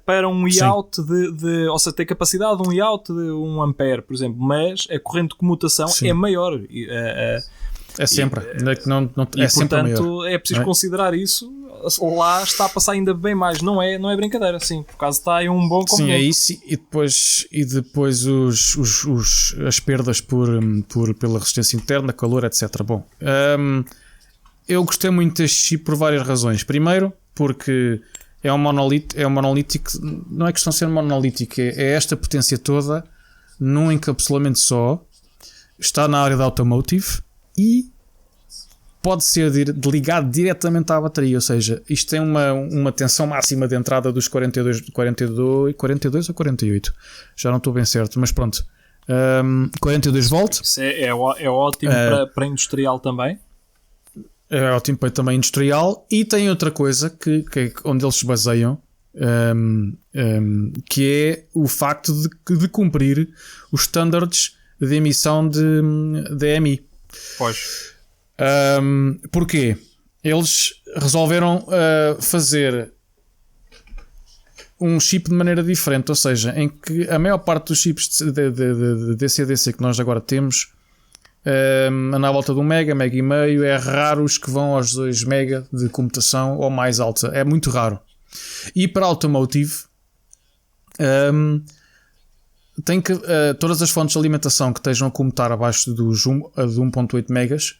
para um IOUT ou seja, tem capacidade de um IOUT de 1 ampere, por exemplo, mas a corrente de comutação é maior. É sempre. E portanto é preciso considerar isso. Lá está a passar ainda bem mais. Não é brincadeira, sim. Por causa está aí um bom componente. Sim, é isso. E depois as perdas pela resistência interna, calor, etc. Bom, eu gostei muito deste chip por várias razões. Primeiro, porque é um monolítico. Não é questão de ser monolítico. É esta potência toda num encapsulamento só. Está na área da automotive. E pode ser ligado diretamente à bateria, ou seja, isto tem uma tensão máxima de entrada dos 42 ou 48, já não estou bem certo, mas pronto, 42 volts. Isso é ótimo para industrial também. É ótimo para também industrial. E tem outra coisa que onde eles se baseiam, que é o facto de cumprir os standards de emissão de EMI. Pois. Porquê? Eles resolveram fazer um chip de maneira diferente, ou seja, em que a maior parte dos chips de DC-DC que nós agora temos anda à volta de 1 mega e meio. É raro os que vão aos 2 mega de computação ou mais alta, é muito raro. E para automotive tem que todas as fontes de alimentação que estejam a comutar abaixo de 1.8 megas,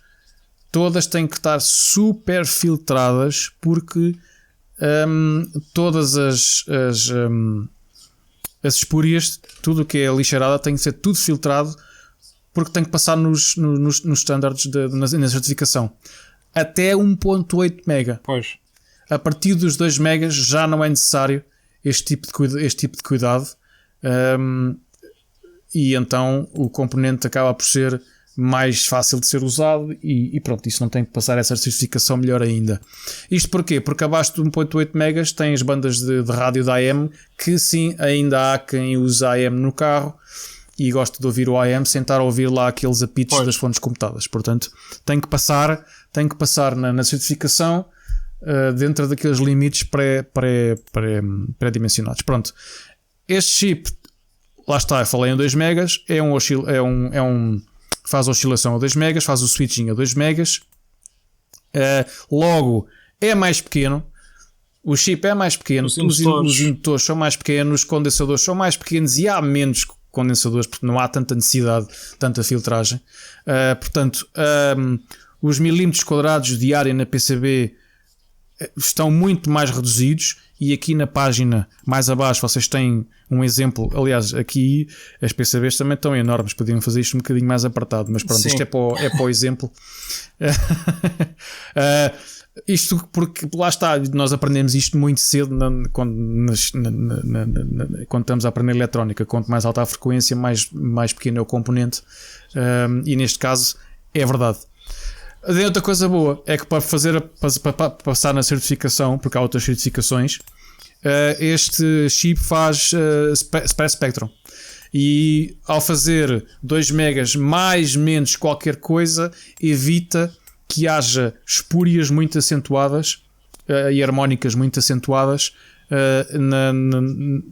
todas têm que estar super filtradas, porque todas as espúrias, tudo o que é lixeirada, tem que ser tudo filtrado, porque tem que passar nos standards na certificação. Até 1.8 mega. Pois. A partir dos 2 megas já não é necessário este tipo de cuidado. E então o componente acaba por ser mais fácil de ser usado e pronto, isso não tem que passar essa certificação, melhor ainda. Isto porquê? Porque abaixo de 1.8 megas tem as bandas de rádio da AM, que sim, ainda há quem usa AM no carro e gosta de ouvir o AM sem estar a ouvir lá aqueles apitos das fontes comutadas. Portanto, tem que passar na certificação dentro daqueles limites pré-dimensionados. Pronto. Este chip, lá está, eu falei em 2 megas, faz a oscilação a 2 megas, faz o switching a 2 megas, logo é mais pequeno, o chip é mais pequeno, os indutores são mais pequenos, os condensadores são mais pequenos e há menos condensadores porque não há tanta necessidade, tanta filtragem. Portanto, os milímetros quadrados de área na PCB estão muito mais reduzidos. E aqui na página mais abaixo vocês têm um exemplo. Aliás, aqui as PCBs também estão enormes, podiam fazer isto um bocadinho mais apertado, mas pronto, sim. Isto é para o exemplo. Isto porque lá está, nós aprendemos isto muito cedo quando estamos a aprender eletrónica. Quanto mais alta a frequência, mais pequeno é o componente, e neste caso é verdade. Tem outra coisa boa, é que para passar na certificação, porque há outras certificações, este chip faz Spectrum. E ao fazer 2 megas menos qualquer coisa, evita que haja espúrias muito acentuadas e harmónicas muito acentuadas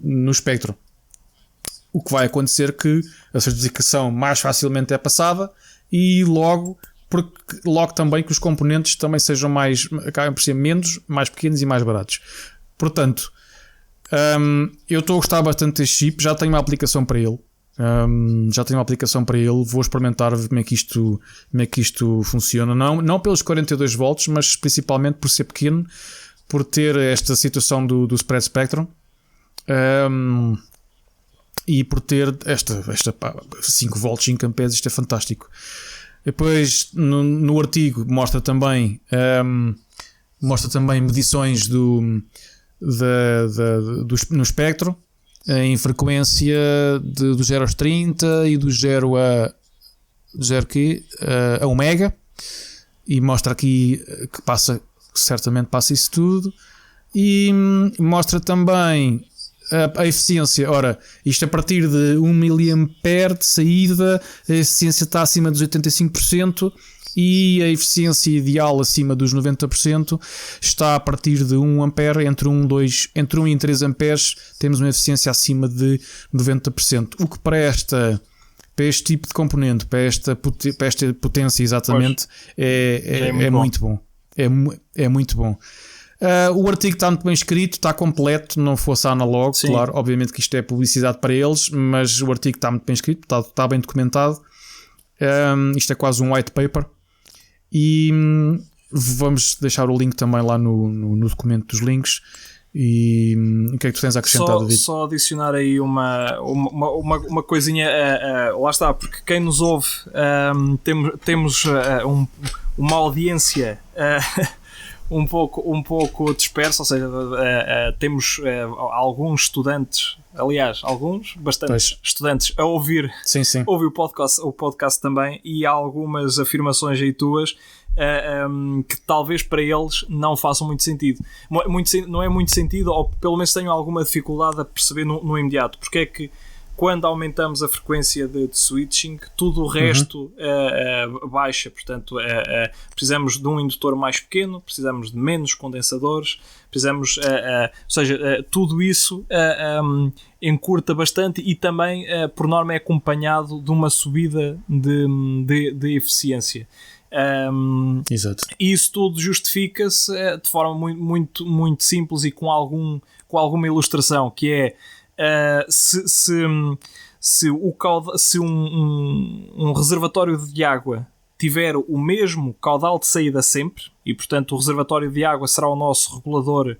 no espectro. O que vai acontecer que a certificação mais facilmente é passada e logo também que os componentes também sejam acabem por ser mais pequenos e mais baratos. Portanto, eu estou a gostar bastante deste chip, já tenho uma aplicação para ele. Vou experimentar ver como é que isto funciona. Não pelos 42 volts, mas principalmente por ser pequeno, por ter esta situação do spread spectrum. E por ter esta 5 volts 5 amperes, isto é fantástico. Depois no artigo mostra também medições no espectro, em frequência do 0 aos 30 e do 0 a 1 mega, e mostra aqui que certamente passa isso tudo, e mostra também a eficiência. Ora, isto a partir de 1 mA de saída, a eficiência está acima dos 85% e a eficiência ideal acima dos 90% está a partir de 1 A, entre 1 e 3 amperes temos uma eficiência acima de 90%, o que para este tipo de componente, para esta potência exatamente, é muito bom. É muito bom. O artigo está muito bem escrito, está completo, não fosse analógico, claro, obviamente que isto é publicidade para eles, mas o artigo está muito bem escrito, está bem documentado. Isto é quase um white paper, e vamos deixar o link também lá no documento dos links. E o que é que tu tens a acrescentar, David? Só adicionar aí uma coisinha, lá está, porque quem nos ouve, temos uma audiência um pouco dispersa, ou seja, temos alguns estudantes, aliás, bastantes estudantes a ouvir, ouvir o podcast também, e há algumas afirmações aí tuas que talvez para eles não façam muito sentido. Não é muito sentido, ou pelo menos tenho alguma dificuldade a perceber no imediato, porque é que quando aumentamos a frequência de switching, tudo o resto baixa. Portanto, precisamos de um indutor mais pequeno, precisamos de menos condensadores, precisamos, ou seja, tudo isso encurta bastante, e também, por norma, é acompanhado de uma subida de eficiência. Exato. E isso tudo justifica-se de forma muito, muito simples e com alguma ilustração, que é se um reservatório de água tiver o mesmo caudal de saída sempre, e portanto o reservatório de água será o nosso regulador,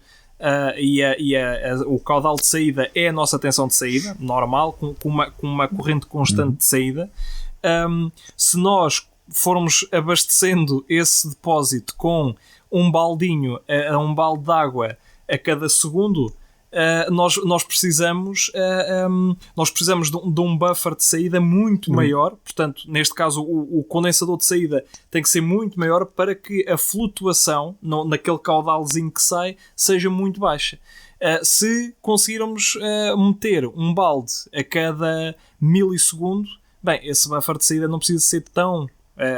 o caudal de saída é a nossa tensão de saída normal, com uma corrente constante de saída, se nós formos abastecendo esse depósito com um baldinho, um balde de água a cada segundo, nós precisamos de um buffer de saída muito maior. Portanto, neste caso o condensador de saída tem que ser muito maior para que a flutuação naquele caudalzinho que sai seja muito baixa. Se conseguirmos meter um balde a cada milissegundo, bem, esse buffer de saída não precisa ser tão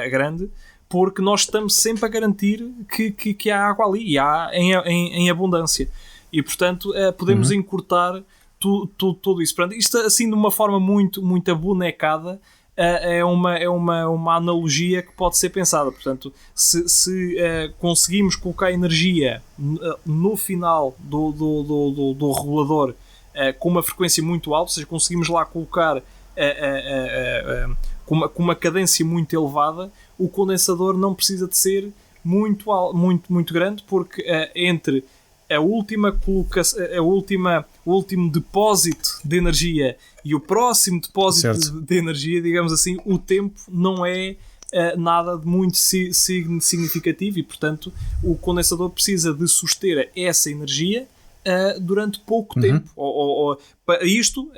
grande, porque nós estamos sempre a garantir que há água ali, e há em abundância. E portanto podemos encurtar tudo isso. Portanto, isto assim de uma forma muito, muito abonecada, é uma analogia que pode ser pensada. Portanto, se conseguimos colocar energia no final do regulador com uma frequência muito alta, ou seja, conseguimos lá colocar com uma cadência muito elevada, o condensador não precisa de ser muito grande, porque entre o último depósito de energia e o próximo depósito de energia, digamos assim, o tempo não é nada de muito significativo, e portanto o condensador precisa de suster essa energia durante pouco tempo, isto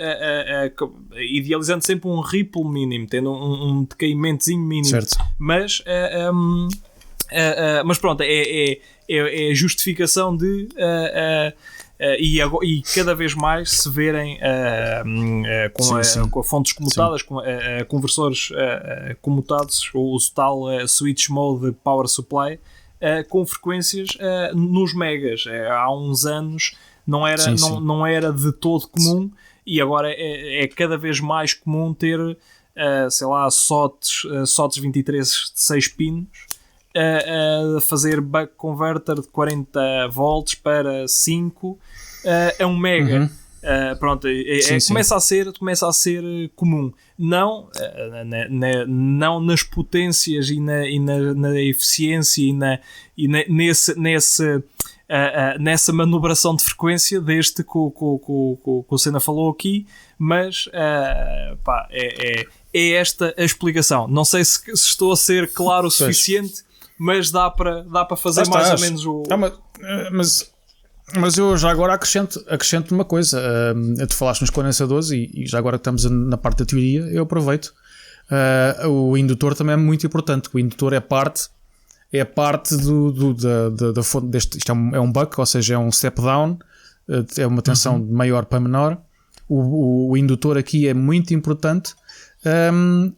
idealizando sempre um ripple mínimo, tendo um decaimentozinho mínimo, mas pronto, é a justificação de e cada vez mais se verem com fontes comutadas, com conversores comutados, o tal switch mode power supply, com frequências nos megas. Há uns anos não era de todo comum, e agora é cada vez mais comum ter, sei lá, SOTs 23 de 6 pinos, fazer buck converter de 40 volts para 5, é um mega. Pronto, começa a ser comum, não nas potências e na eficiência e nessa manobração de frequência deste que o Senna falou aqui, mas é esta a explicação. Não sei se estou a ser claro o suficiente, mas dá para fazer mais ou menos o... Mas eu já agora acrescento uma coisa. Tu falaste nos condensadores e já agora que estamos na parte da teoria, eu aproveito. O indutor também é muito importante. O indutor é parte da fonte deste. Isto é um buck, ou seja, é um step down, é uma tensão de maior para menor. O indutor aqui é muito importante.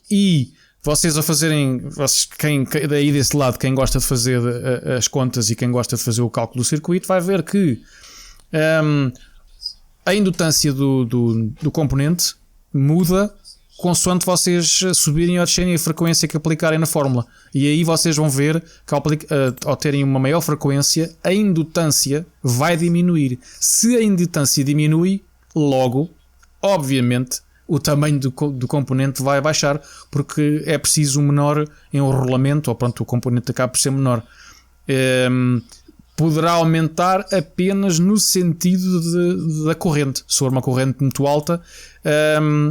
E vocês a fazerem, quem daí desse lado, quem gosta de fazer as contas e quem gosta de fazer o cálculo do circuito, vai ver que a indutância do componente muda consoante vocês subirem ou descerem a frequência que aplicarem na fórmula. E aí vocês vão ver que ao terem uma maior frequência, a indutância vai diminuir. Se a indutância diminui, logo, obviamente, o tamanho do componente vai baixar, porque é preciso um menor enrolamento, ou pronto, o componente acaba por ser menor. Poderá aumentar apenas no sentido da corrente. Se for uma corrente muito alta,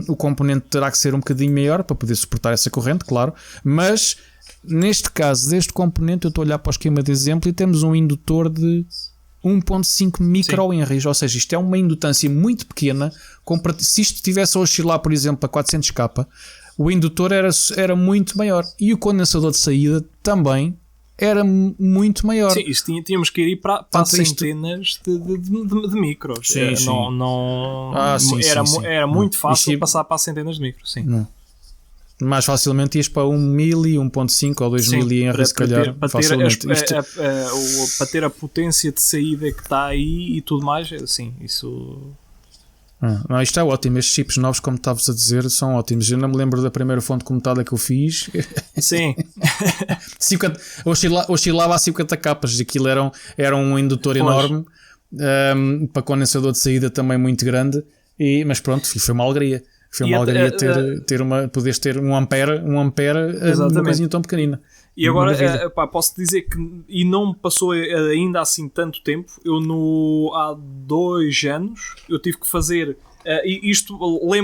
o componente terá que ser um bocadinho maior para poder suportar essa corrente, claro. Mas, neste caso, deste componente, eu estou a olhar para o esquema de exemplo e temos um indutor de 1.5 microhenries, ou seja, isto é uma indutância muito pequena. Se isto estivesse a oscilar, por exemplo, a 400k, o indutor era muito maior, e o condensador de saída também era muito maior. Sim, isto tínhamos que ir para centenas de micros. Sim, sim. Era muito fácil passar para centenas de micros. Sim. Não. Mais facilmente ias para 1 milli, 1.5 ou 2 milli se calhar. Para ter a potência de saída que está aí e tudo mais, assim, isso... Não, isto é ótimo. Estes chips novos, como estavas a dizer, são ótimos. Eu não me lembro da primeira fonte comutada que eu fiz. Sim. Oscilava a 50 capas. Aquilo era um indutor enorme, para condensador de saída também muito grande. Mas pronto, foi uma alegria. Foi uma alegria poderes ter 1 ampere numa coisinha tão pequenina. E agora posso dizer que, e não passou ainda assim tanto tempo, há 2 anos eu tive que fazer, e isto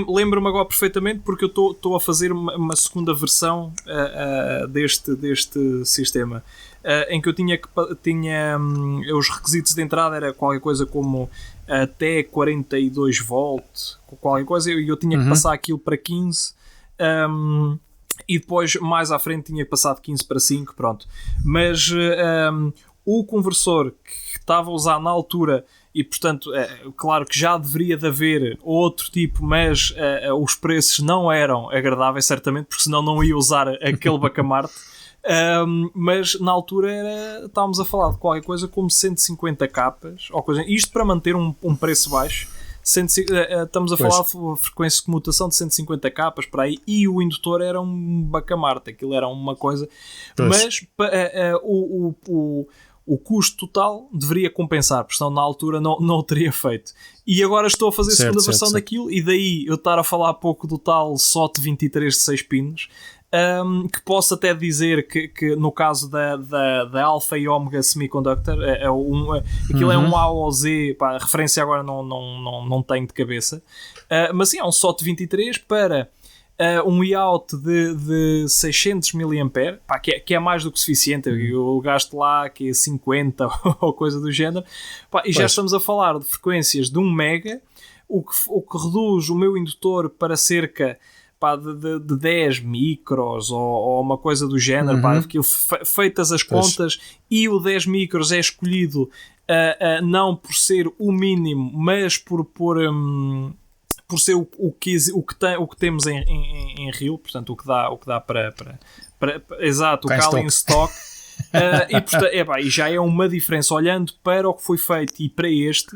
lembro-me agora perfeitamente, porque eu estou a fazer uma segunda versão deste sistema, em que eu tinha os requisitos de entrada era qualquer coisa como até 42 volts, qualquer coisa, e eu tinha que passar aquilo para 15, e depois mais à frente tinha passado 15 para 5, pronto. Mas o conversor que estava a usar na altura, e portanto, claro que já deveria de haver outro tipo, mas os preços não eram agradáveis, certamente, porque senão não ia usar aquele bacamarte. Mas na altura estávamos a falar de qualquer coisa como 150 capas, ou coisa, isto para manter um preço baixo. Estamos a falar de frequência de comutação de 150 capas para aí, e o indutor era um bacamarte, aquilo era uma coisa, mas o custo total deveria compensar, porque senão na altura não o teria feito. E agora estou a fazer a segunda versão daquilo, e daí eu estar a falar pouco do tal SOT 23 de 6 pinos, que posso até dizer que no caso da Alpha e Omega Semiconductor, aquilo é um A ou Z, a referência agora não tenho de cabeça, mas sim, é um SOT 23 para um IOUT de 600 mAh, que é mais do que suficiente. Eu gasto lá que é 50 ou coisa do género, e já estamos a falar de frequências de 1 mega, o que reduz o meu indutor para cerca de 10 micros ou uma coisa do género, feitas as contas, e o 10 micros é escolhido não por ser o mínimo, mas por ser o que temos em Rio, portanto o que dá para exato, o que há em stock. E já é uma diferença olhando para o que foi feito e para este.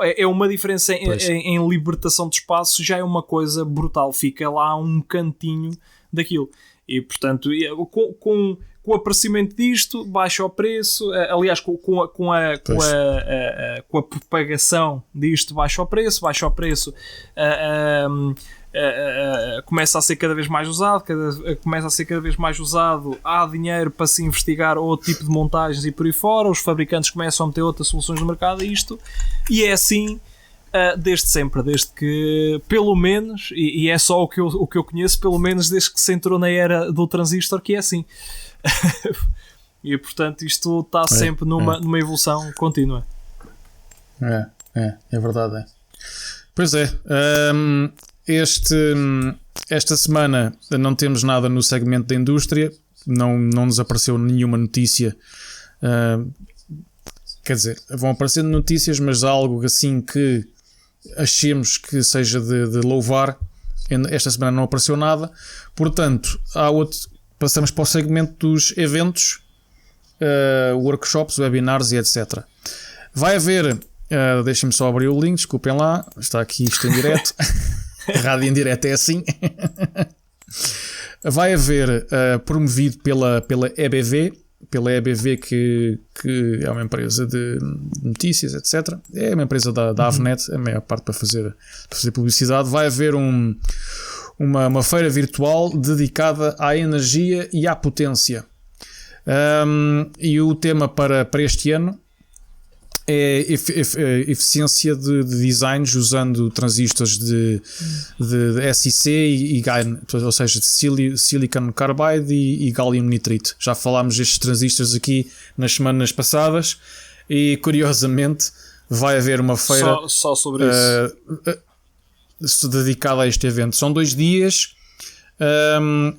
é uma diferença em libertação de espaço, já é uma coisa brutal, fica lá um cantinho daquilo. E portanto, com o aparecimento disto, baixa o preço. Aliás, com a propagação disto, baixa o preço. Começa a ser cada vez mais usado, há dinheiro para se investigar outro tipo de montagens e por aí fora, os fabricantes começam a meter outras soluções no mercado, e é assim desde sempre, desde que, pelo menos, e é só o que eu conheço, pelo menos desde que se entrou na era do transistor, que é assim. E portanto isto está sempre numa evolução contínua. É verdade. Pois é. Esta semana não temos nada no segmento da indústria, não nos apareceu nenhuma notícia. Quer dizer, vão aparecendo notícias, mas algo assim que achemos que seja de louvar. Esta semana não apareceu nada, portanto passamos para o segmento dos eventos, workshops, webinars e etc. Vai haver, deixem-me só abrir o link, desculpem lá, está aqui isto em direto. Rádio em direto é assim. Vai haver, promovido pela EBV, que é uma empresa de notícias, etc. É uma empresa da Avnet, a maior parte para fazer publicidade. Vai haver uma feira virtual dedicada à energia e à potência. E o tema para este ano é eficiência de designs usando transistores de SiC e GaN, ou seja, de silicon carbide e gallium nitride. Já falámos destes transistores aqui nas semanas passadas e, curiosamente, vai haver uma feira só sobre isso dedicada a este evento. São 2 dias.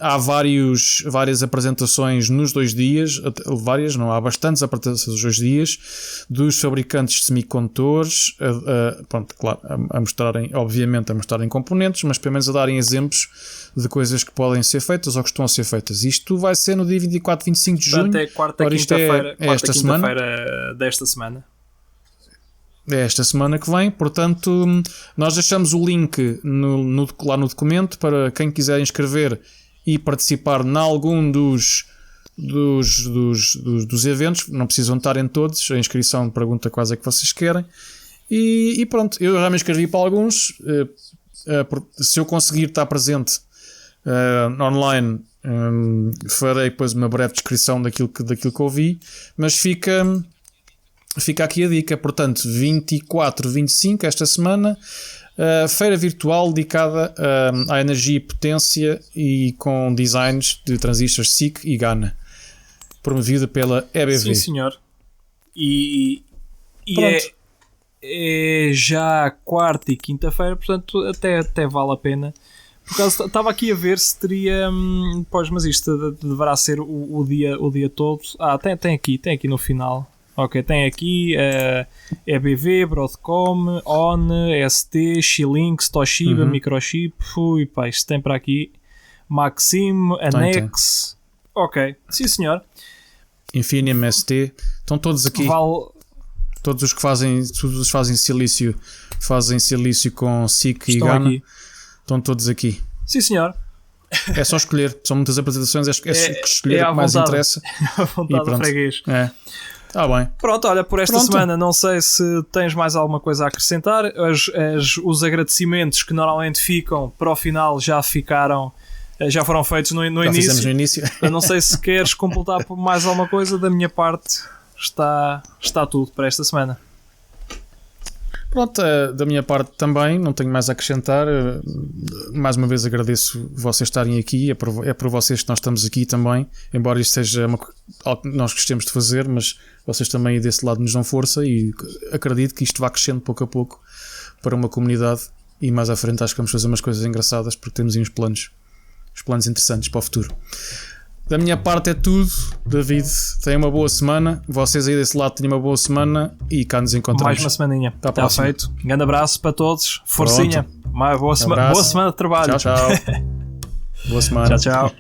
Há várias apresentações nos 2 dias, há bastantes apresentações nos 2 dias dos fabricantes de semicondutores, claro, a mostrarem componentes, mas pelo menos a darem exemplos de coisas que podem ser feitas ou que estão a ser feitas. Isto vai ser no dia 24, 25 de junho. Até quarta, quinta-feira desta semana. É esta semana que vem, portanto nós deixamos o link lá no documento para quem quiser inscrever e participar em algum dos eventos. Não precisam estar em todos, a inscrição pergunta quais é que vocês querem e pronto, eu já me inscrevi para alguns. Se eu conseguir estar presente online, farei depois uma breve descrição daquilo que ouvi, mas fica aqui a dica. Portanto, 24, 25 esta semana, feira virtual dedicada à energia e potência e com designs de transistores SiC e GaN, promovida pela EBV. Sim, senhor. E é já quarta e quinta-feira, portanto até vale a pena. Por causa, estava aqui a ver se teria mas isto deverá ser o dia todo. Tem aqui no final. Ok, tem aqui EBV, Broadcom, ON, ST, Xilinx, Toshiba, Microchip. Isto tem para aqui Maxim, Anex. Ok, sim senhor. Infineon, ST, estão todos aqui. Todos os que fazem silício com SiC e GaN estão todos aqui. Sim senhor. É só escolher, são muitas apresentações, escolher o que mais interessa. À vontade do freguês. Tá bem. Pronto, olha, por esta semana não sei se tens mais alguma coisa a acrescentar. Os agradecimentos que normalmente ficam para o final já foram feitos no início. Fizemos no início. Não sei se queres completar por mais alguma coisa. Da minha parte está tudo para esta semana. Pronto, da minha parte também não tenho mais a acrescentar. Mais uma vez agradeço vocês estarem aqui, é por vocês que nós estamos aqui também, embora isto seja algo que nós gostemos de fazer, mas vocês também desse lado nos dão força e acredito que isto vai crescendo pouco a pouco para uma comunidade e mais à frente acho que vamos fazer umas coisas engraçadas porque temos aí uns planos interessantes para o futuro. Da minha parte é tudo. David, tenha uma boa semana. Vocês aí desse lado tenham uma boa semana e cá nos encontramos. Mais uma semaninha. Está feito. Um grande abraço para todos. Forcinha. Boa semana de trabalho. Tchau. Boa semana. Tchau.